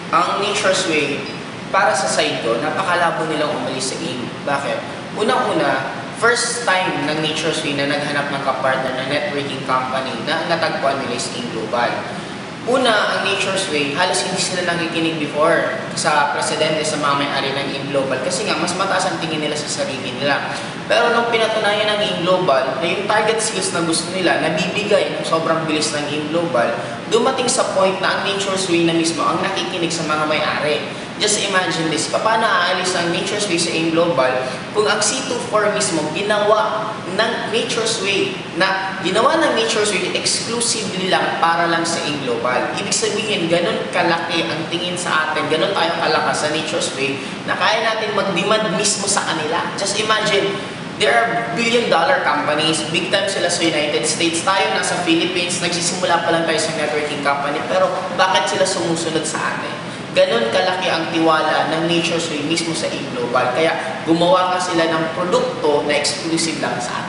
Ang Nature's Way, para sa side ko, napakalabo nilang umalis sa AIM. Bakit? Unang-una, first time ng Nature's Way na naghanap ng kapartner na networking company na natagpuan nila is AIM Global. Una, ang Nature's Way, halos hindi sila nakikinig before sa presidente sa mga may-ari ng AIM Global kasi nga, mas mataas ang tingin nila sa sarili nila. Pero nung pinatunayan ng AIM Global na yung target skills na gusto nila, nabibigay ng sobrang bilis ng AIM Global, dumating sa point na ang Nature's Way na mismo ang nakikinig sa mga may-ari. Just imagine this, paano aalis ang Nature's Way sa AIM Global kung ang C24 mismo ginawa ng Nature's Way ng Nature's Way exclusively lang para lang sa AIM Global. Ibig sabihin, ganun kalaki ang tingin sa atin, ganun tayo kalakas sa Nature's Way na kaya natin mag-demand mismo sa kanila. Just imagine, there are billion-dollar companies, big time sila sa United States. Tayo nasa Philippines, nagsisimula pa lang tayo sa networking company, pero bakit sila sumusunod sa atin? Ganon kalaki ang tiwala ng Nature's Way mismo sa AIM Global. Kaya gumawa ka sila ng produkto na exclusive lang sa atin.